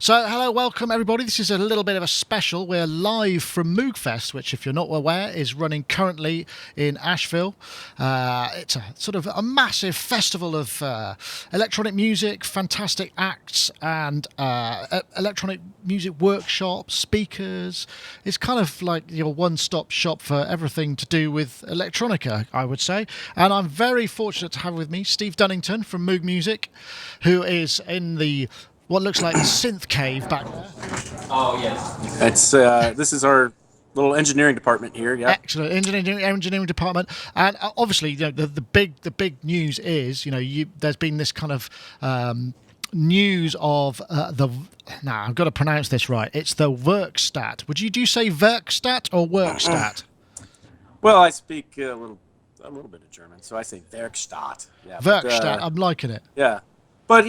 So, hello, welcome everybody. This is a little bit of a special. We're live from Moogfest, which, if you're not aware, is running currently in Asheville. It's a sort of a massive festival of electronic music, fantastic acts, and electronic music workshops, speakers. It's kind of like your one-stop shop for everything to do with electronica, I would say. And I'm very fortunate to have with me Steve Dunnington from Moog Music, who is in the what looks like a synth cave back there. Oh yes. It's this is our little engineering department here. Yeah. Excellent engineering department, and obviously, the big news is, there's been this kind of news of the. Now I've got to pronounce this right. It's the Werkstatt. Would you say Werkstatt or Werkstatt? Well, I speak a little bit of German, so I say Werkstatt. Yeah. Werkstatt. I'm liking it. Yeah, but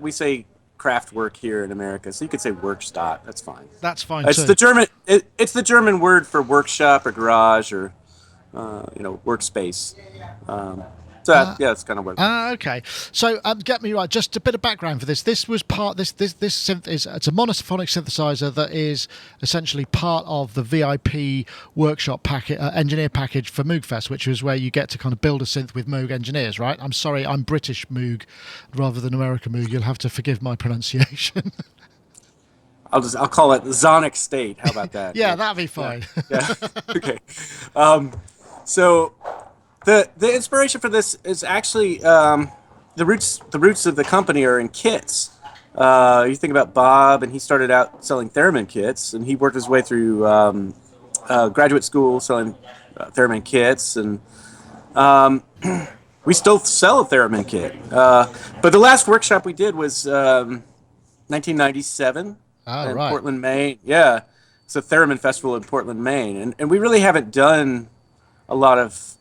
we say craft work here in America, so you could say Werkstatt. That's fine. That's fine It's too. the German. It's the German word for workshop or garage or workspace. It's kind of what. Okay. So get me right. Just a bit of background for this. This was this synth it's a monophonic synthesizer that is essentially part of the VIP workshop engineer package for Moogfest, which is where you get to kind of build a synth with Moog engineers. Right. I'm sorry, I'm British Moog rather than American Moog. You'll have to forgive my pronunciation. I'll call it Sonic State. How about that? Yeah, that'd be fine. Yeah. Okay. So. The inspiration for this is actually the roots of the company are in kits. You think about Bob, and he started out selling theremin kits, and he worked his way through graduate school selling theremin kits, and we still sell a theremin kit. But the last workshop we did was 1997 in right. Portland, Maine. Yeah, it's a theremin festival in Portland, Maine, and we really haven't done a lot of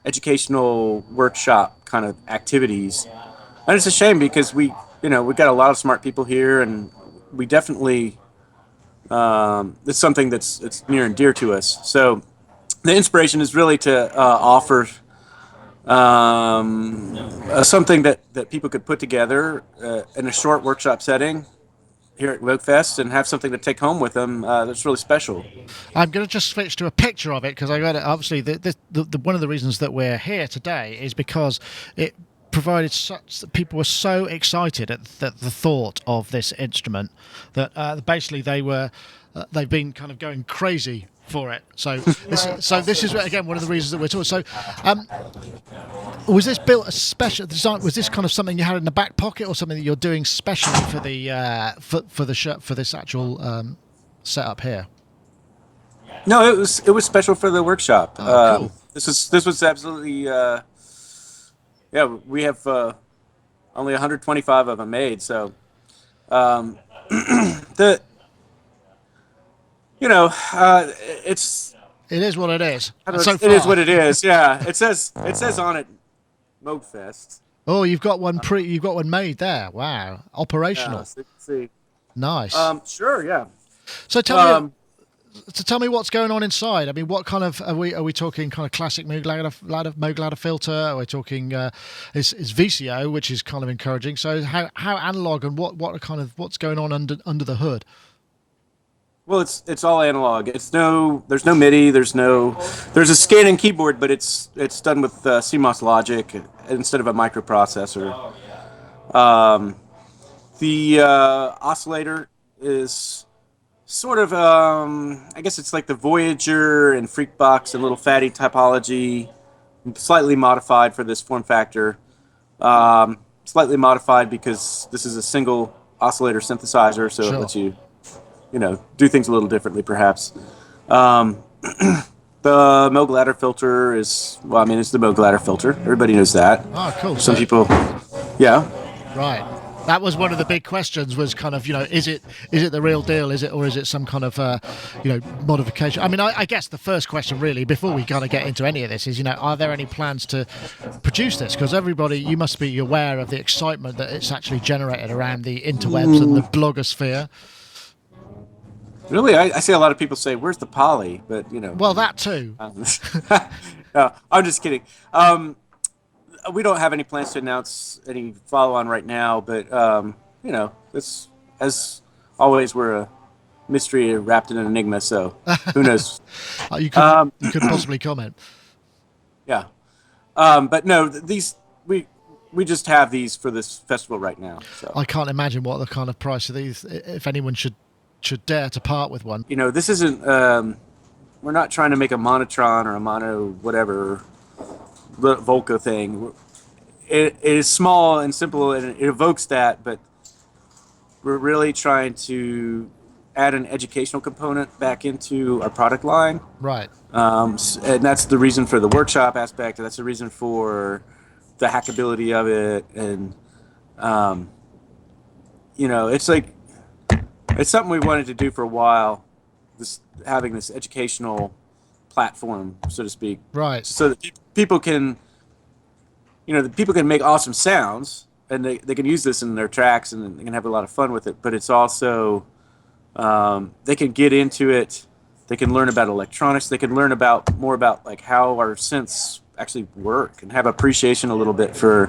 educational workshop kind of activities, and it's a shame because we've got a lot of smart people here, and we definitely it's something that's near and dear to us. So the inspiration is really to offer something that people could put together in a short workshop setting here at Moogfest and have something to take home with them that's really special. I'm going to just switch to a picture of it because I got it. Obviously, one of the reasons that we're here today is because it provided people were so excited at the thought of this instrument that basically they've been kind of going crazy for it. So this is again one of the reasons that we're talking. So was this built a special design? Was this kind of something you had in the back pocket, or something that you're doing specially for the for this actual setup here? No, it was special for the workshop. Cool. This was absolutely we have only 125 of them made, so it's It is what it is. it is what it is. Yeah, it says on it Moogfest. Oh, you've got one made there. Wow, operational. Yeah, see. Nice. Sure, yeah. So tell me what's going on inside. I mean, what kind of are we talking? Kind of classic Moog ladder filter? Are we talking is VCO, which is kind of encouraging. So how analog, and what's going on under the hood? Well, it's all analog. There's no MIDI. There's a scanning keyboard, but it's done with CMOS logic instead of a microprocessor. The oscillator is sort of I guess it's like the Voyager and Freakbox and Little Fatty topology, slightly modified for this form factor. Slightly modified because this is a single oscillator synthesizer, so Sure. It lets you do things a little differently, perhaps. The Moog ladder filter is, it's the Moog ladder filter. Everybody knows that. Oh, cool. Some people, yeah. Right. That was one of the big questions. Was kind of is it the real deal? Is it some kind of modification? I mean, I guess the first question really, before we kind of get into any of this, is are there any plans to produce this? Because you must be aware of the excitement that it's actually generated around the interwebs and the blogosphere. Really, I see a lot of people say, "Where's the poly?" But Well, that too. No, I'm just kidding. We don't have any plans to announce any follow-on right now, but this as always were a mystery wrapped in an enigma. So who knows? You couldn't possibly comment. Yeah. But no, these we just have these for this festival right now. So I can't imagine what the kind of price of these, if anyone should dare to part with one. this isn't. We're not trying to make a monotron or a mono whatever Volca thing. It is small and simple and it evokes that, but we're really trying to add an educational component back into our product line. Right. And that's the reason for the workshop aspect. That's the reason for the hackability of it. And, it's something we wanted to do for a while, having this educational platform, so to speak. Right. So that people can, people can make awesome sounds and they can use this in their tracks and they can have a lot of fun with it. But it's also, they can get into it. They can learn about electronics. They can learn more about like how our synths actually work and have appreciation a little bit for,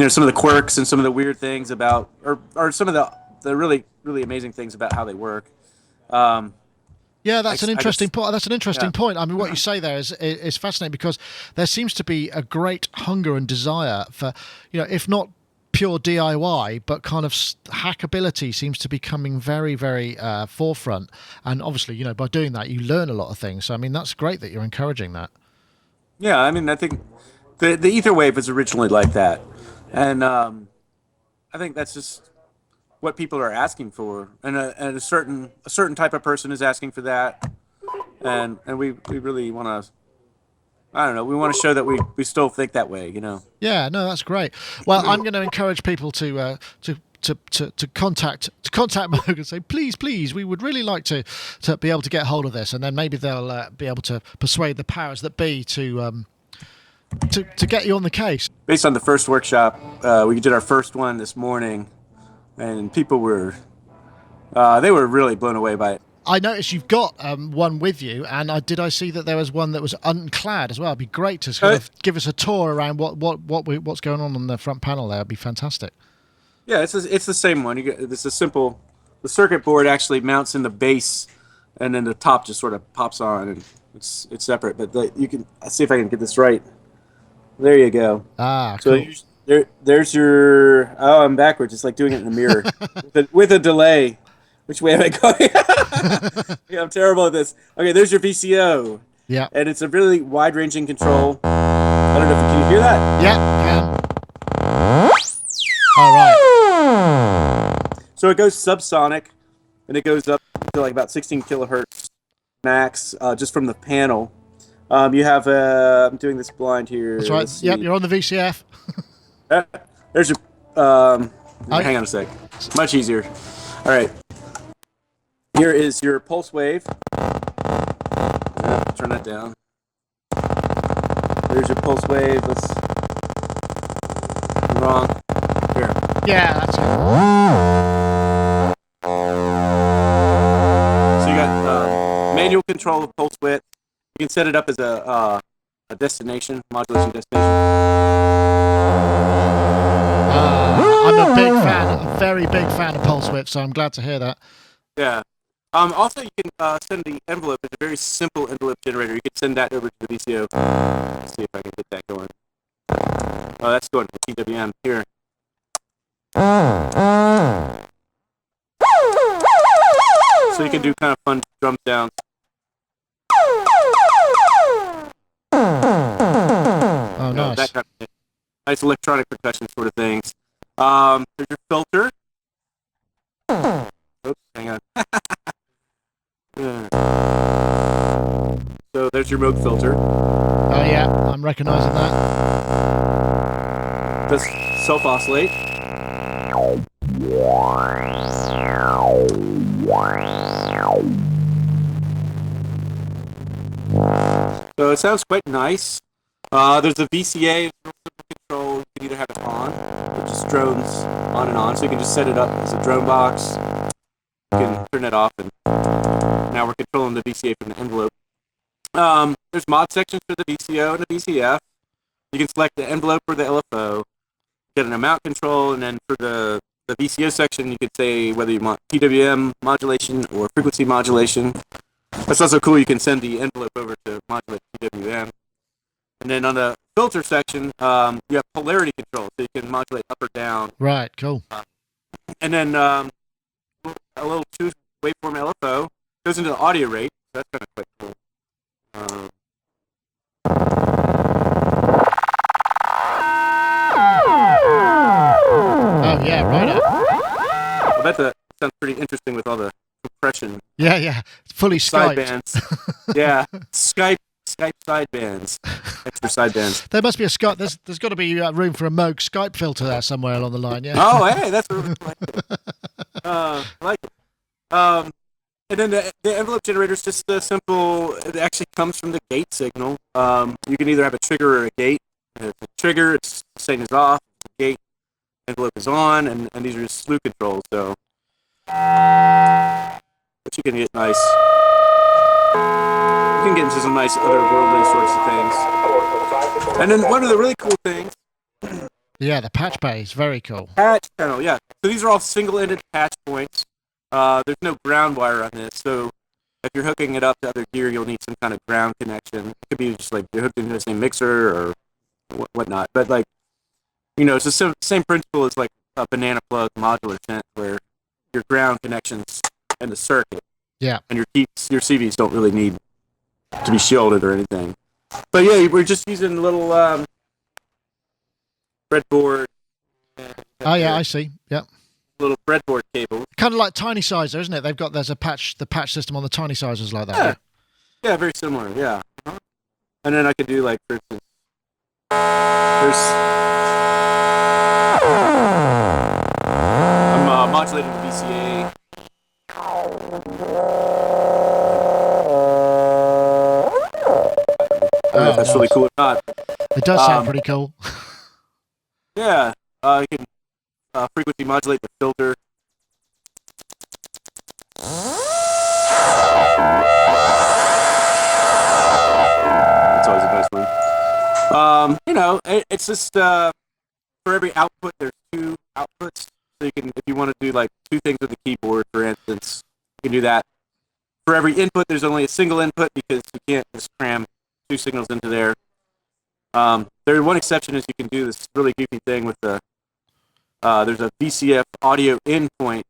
some of the quirks and some of the weird things about, or some of the really, really amazing things about how they work. Yeah, that's an interesting point. That's an interesting Yeah. point. I mean, what you say there is fascinating because there seems to be a great hunger and desire for, if not pure DIY, but kind of hackability seems to be coming very, very forefront. And obviously, by doing that, you learn a lot of things. So, I mean, that's great that you're encouraging that. Yeah, I mean, I think the ether wave was originally like that, and I think that's just what people are asking for, and a certain type of person is asking for that, and we really want to. I don't know. We want to show that we still think that way, Yeah, no, that's great. Well, I'm going to encourage people to contact Moog and say, please, we would really like to be able to get hold of this, and then maybe they'll be able to persuade the powers that be to get you on the case. Based on the first workshop, we did our first one this morning, and people were they were really blown away by it. I noticed you've got one with you, and I see that there was one that was unclad as well. It'd be great to sort of give us a tour around what's going on the front panel there. It'd be fantastic. Yeah, it's the same one. It's a simple. The circuit board actually mounts in the base, and then the top just sort of pops on, and it's separate. But you can see if I can get this right. There you go. Ah, so cool. There's your. Oh, I'm backwards. It's like doing it in the mirror with a delay. Which way am I going? Yeah, I'm terrible at this. Okay, there's your VCO. Yeah. And it's a really wide-ranging control. I don't know if you can hear that. Yeah, can. All right. So it goes subsonic, and it goes up to like about 16 kilohertz max, just from the panel. You have I'm doing this blind here. That's right. Yep, you're on the VCF. There's your. Hang on a sec. It's much easier. All right. Here is your pulse wave. Turn that down. There's your pulse wave. Wrong. Here. Yeah, that's it. So you got manual control of pulse width. You can set it up as a destination, modulation destination. I'm a very big fan of pulse width, so I'm glad to hear that. Yeah. Also, you can send the envelope. It's a very simple envelope generator. You can send that over to the VCO. Let's see if I can get that going. Oh, that's going to TWM here. So you can do kind of fun drum sounds. Oh, nice. That kind of thing. Nice electronic percussion sort of things. There's your filter. Oops, hang on. So there's your Moog filter. Oh yeah, I'm recognizing that. Does self-oscillate. So it sounds quite nice. There's a VCA control. You can either have it on, or just drones on and on. So you can just set it up as a drone box. You can turn it off, and now we're controlling the VCA from the envelope. There's mod sections for the VCO and the VCF. You can select the envelope for the LFO, get an amount control, and then for the the VCO section, you could say whether you want PWM modulation or frequency modulation. That's also cool. You can send the envelope over to modulate PWM. And then on the filter section, you have polarity control, so you can modulate up or down. Right, cool. And then a little 2 waveform LFO goes into the audio rate. So that's kind of quite cool. Oh yeah, right up. Well, that sounds pretty interesting with all the compression. Yeah, fully Skyped. Sidebands. Yeah, Skype sidebands, extra sidebands. There must be a Skype. There's got to be room for a Moog Skype filter there somewhere along the line. Yeah. Oh, hey, that's really like it. I like it. And then the envelope generator is just simple. It actually comes from the gate signal. You can either have a trigger or a gate. If the trigger, it's saying is off. The gate envelope is on, and these are just slew controls. So, but you can get nice. You can get into some nice otherworldly sorts of things. And then one of the really cool things. Yeah, the patch bay is very cool. Patch panel, yeah. So these are all single-ended patch points. There's no ground wire on this, so if you're hooking it up to other gear, you'll need some kind of ground connection. It could be just like you're hooked into the same mixer or whatnot. But like, it's the same principle as like a banana plug modular synth, where your ground connections in the circuit. Yeah. And your CVs don't really need to be shielded or anything. But yeah, we're just using a little breadboard. Oh yeah, I see. Yep. Little breadboard cable. Kind of like Tiny Sizer, isn't it? There's the patch system on the Tiny Sizers like that. Yeah, yeah, very similar. Yeah. And then I could do like, for instance, I'm modulating the VCA. I don't know if that's really cool or not. It does sound pretty cool. Yeah, I can frequency modulate the filter. That's always a nice one. It's just for every output, there's 2 outputs. So you can, if you want to do like 2 things with the keyboard, for instance, you can do that. For every input, there's only a single input because you can't just cram 2 signals into there. There's one exception is you can do this really goofy thing with the there's a VCF audio in point.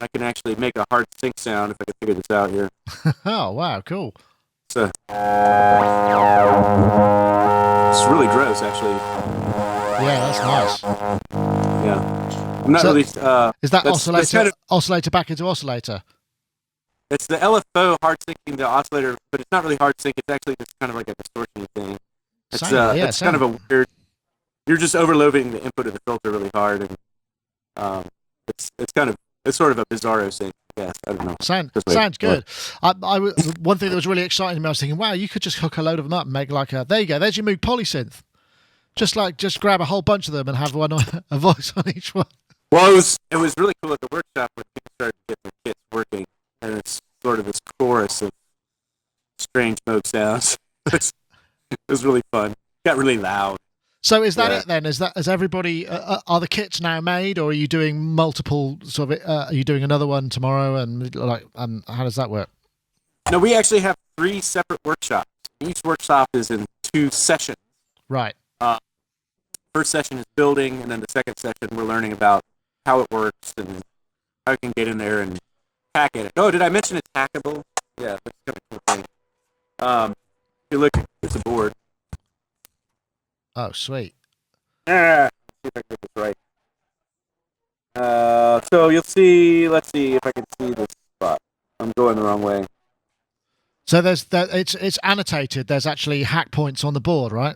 I can actually make a hard sync sound if I can figure this out here. Oh wow, cool. So it's really gross, actually. Yeah, that's nice. Yeah, I'm not really. Is that oscillator back into oscillator? It's the LFO hard syncing the oscillator, but it's not really hard sync. It's actually just kind of like a distortion thing. It's kind of a weird. You're just overloading the input of the filter really hard, and it's sort of a bizarro sync. Yes, I don't know. Sounds good. One thing that was really exciting to me, I was thinking, wow, you could just hook a load of them up and make like there you go, there's your Moog polysynth. Just grab a whole bunch of them and have a voice on each one. Well, it was really cool at the workshop when people started to get their kits working, and it's sort of this chorus of strange Moog sounds. It was really fun. It got really loud. So is that it then? Is everybody? Are the kits now made, or are you doing multiple? Sort of, are you doing another one tomorrow? And how does that work? No, we actually have 3 separate workshops. Each workshop is in 2 sessions. Right. First session is building, and then the second session we're learning about how it works and how you can get in there and hack it. Oh, did I mention it's hackable? Yeah, that's kind of cool thing. If you look, it's a board. Oh, sweet. Let's see if I can get this right. So you'll see. Let's see if I can see this spot. I'm going the wrong way. So it's annotated. There's actually hack points on the board, right?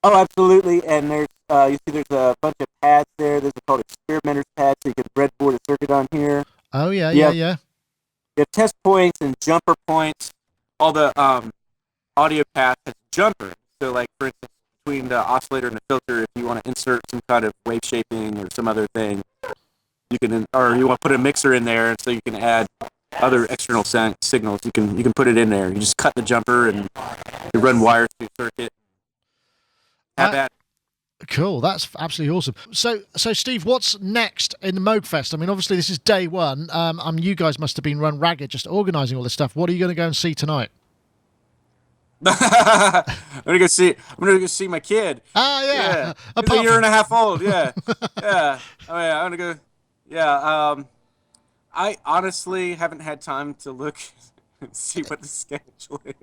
Oh, absolutely. And there's you see there's a bunch of pads there. There's called experimenters pads, so you can breadboard a circuit on here. Oh yeah. You have test points and jumper points. All the audio path has jumpers. So like for instance, between the oscillator and the filter, if you want to insert some kind of wave shaping or some other thing, you can, or you want to put a mixer in there, and so you can add other external signals. You can put it in there. You just cut the jumper and you run wires through the circuit. Have that. Cool, that's absolutely awesome. So Steve, what's next in the Moogfest? I mean, obviously this is day one. You guys must have been run ragged just organising all this stuff. What are you going to go and see tonight? I'm gonna go see. I'm gonna go see my kid. Ah, Yeah, yeah. he's a year and a half old. Yeah, yeah. Oh yeah, I'm gonna go. Yeah. I honestly haven't had time to look and see what the schedule is.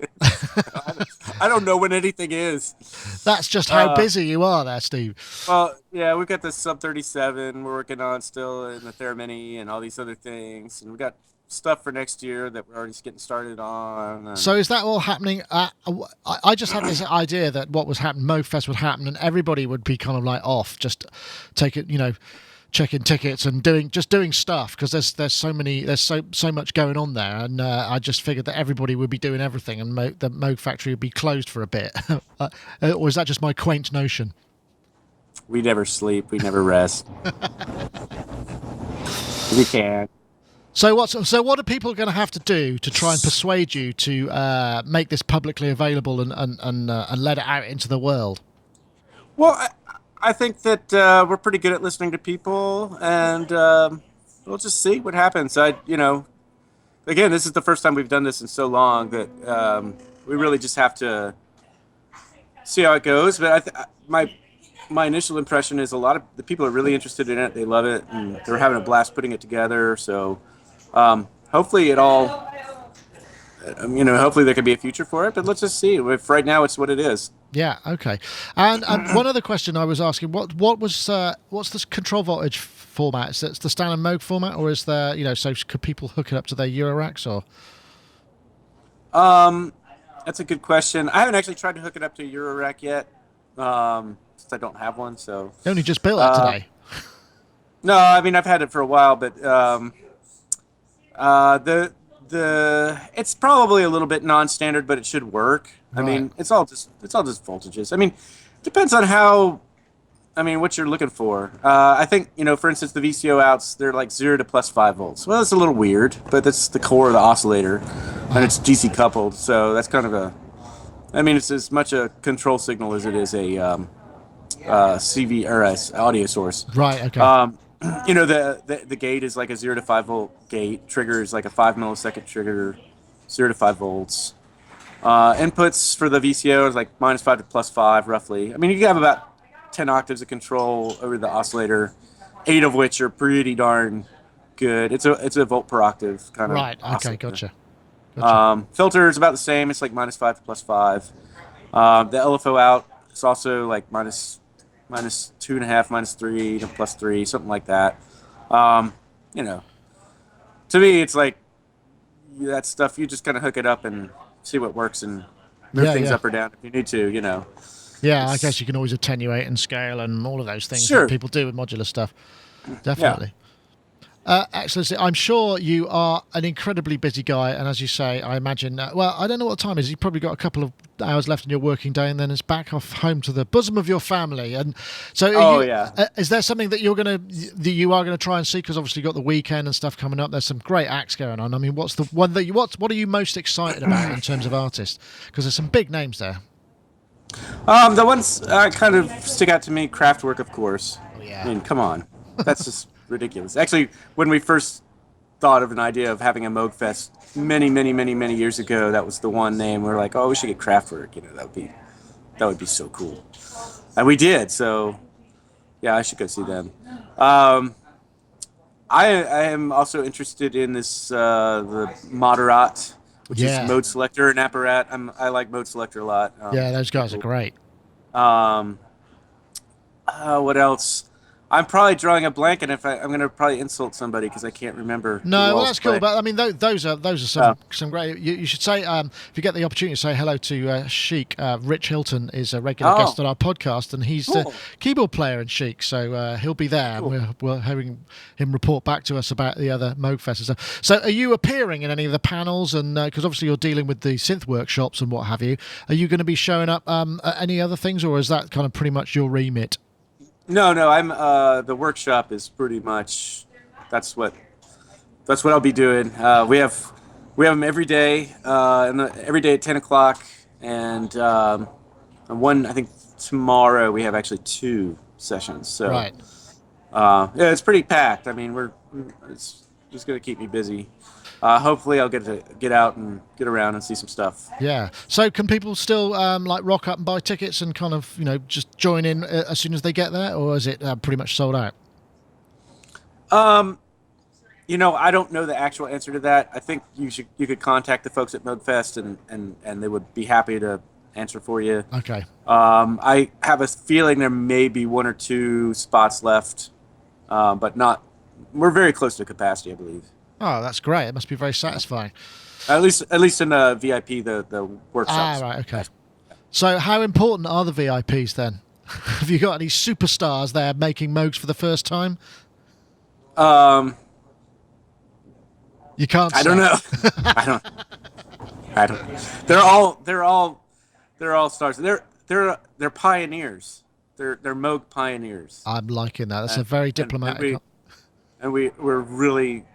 I don't know when anything is. That's just how busy you are there, Steve. Well, yeah, we've got the Sub 37 we're working on still, and the Theremin and all these other things, and we've got stuff for next year that we're already getting started on. And So is that all happening? I just had this idea that what was happening, Moogfest would happen, and everybody would be kind of like off, just taking, checking tickets and doing stuff because there's so much going on there, and I just figured that everybody would be doing everything, and the Moog factory would be closed for a bit. Or is that just my quaint notion? we never sleep, we never rest. We can't. So what are people going to have to do to try and persuade you to make this publicly available and let it out into the world? Well, I think that we're pretty good at listening to people, and we'll just see what happens. Again, this is the first time we've done this in so long that we really just have to see how it goes. But my initial impression is a lot of the people are really interested in it. They love it, and they're having a blast putting it together. So hopefully it all, hopefully there could be a future for it. But let's just see. If right now it's what it is. Yeah. Okay. And one other question I was asking: what's the control voltage format? Is it the standard Moog format, or is there so could people hook it up to their Euroracks or? That's a good question. I haven't actually tried to hook it up to a Eurorack yet, since I don't have one. So You only just built it today. no, I mean I've had it for a while, but it's probably a little bit non-standard, but it should work. Right. I mean, it's all just voltages. I mean, depends on what you're looking for. I think for instance, the VCO outs, they're like 0 to +5 volts. Well, that's a little weird, but that's the core of the oscillator, and it's DC coupled, so that's kind of it's as much a control signal as it is a CV or a audio source. Right. Okay. The gate is like a 0 to 5 volt gate. Trigger is like a 5 millisecond trigger, 0 to 5 volts. Inputs for the VCO is like -5 to +5, roughly. I mean, you have about 10 octaves of control over the oscillator, 8 of which are pretty darn good. It's a volt per octave kind of. Right. Okay. oscillator. Gotcha. Filter is about the same. It's like -5 to +5. The LFO out is also like -2.5, -3 to +3, something like that. To me, it's like that stuff. You just kind of hook it up and see what works and move things up or down if you need to. Yeah, I guess you can always attenuate and scale and all of those things Sure. that people do with modular stuff. Definitely. Excellent. I'm sure you are an incredibly busy guy, and as you say, I imagine. I don't know what the time is. You've probably got a couple of hours left in your working day, and then it's back off home to the bosom of your family. And so, is there something that you are gonna try and see? Because obviously, you've got the weekend and stuff coming up. There's some great acts going on. I mean, what's the one that what are you most excited about in terms of artists? Because there's some big names there. The ones kind of stick out to me. Kraftwerk, of course. Oh, yeah. I mean, come on, that's just ridiculous. Actually, when we first thought of an idea of having a Moogfest many years ago, that was the one name. We were like, oh, we should get Kraftwerk. That would be so cool, and we did. So, yeah, I should go see them. I am also interested in this the Moderat, which is Mode Selector and Apparat. I like Mode Selector a lot. Those guys are great. What else? I'm probably drawing a blank, and I'm going to probably insult somebody because I can't remember. No, well, that's cool. But I mean, those are some great. You should say if you get the opportunity, say hello to Chic. Rich Hilton is a regular guest on our podcast, and he's the keyboard player in Chic, so he'll be there. Cool. And we're having him report back to us about the other Moogfest and stuff. So, are you appearing in any of the panels? And because obviously you're dealing with the synth workshops and what have you, are you going to be showing up at any other things, or is that kind of pretty much your remit? No. I'm the workshop is pretty much that's what I'll be doing. We have them every day, every day at 10 o'clock, and and one, I think tomorrow we have actually 2 sessions. So Right. yeah, it's pretty packed. I mean, it's just going to keep me busy. Hopefully I'll get to get out and get around and see some stuff. Yeah. So can people still like rock up and buy tickets and kind of just join in as soon as they get there, or is it pretty much sold out? I don't know the actual answer to that. I think you could contact the folks at Moogfest and they would be happy to answer for you. Okay. I have a feeling there may be 1 or 2 spots left, but not. We're very close to capacity, I believe. Oh, that's great. It must be very satisfying. At least in the VIP, the workshops. Right. Okay. So how important are the VIPs then? Have you got any superstars there making Moogs for the first time? You can't. I don't know. I don't. They're all stars. They're pioneers. They're Moog pioneers. I'm liking that. That's a very diplomatic. And we're really.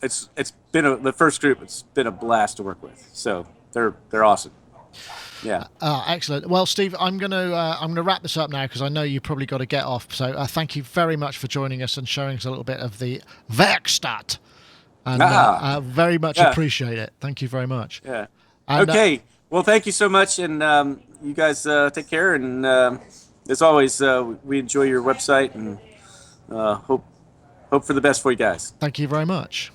It's been the first group. It's been a blast to work with. So they're awesome. Yeah. Excellent. Well, Steve, I'm gonna wrap this up now because I know you probably got to get off. So thank you very much for joining us and showing us a little bit of the Werkstatt. And very much appreciate it. Thank you very much. Yeah. And, okay. Well, thank you so much, and you guys take care. And as always, we enjoy your website and hope for the best for you guys. Thank you very much.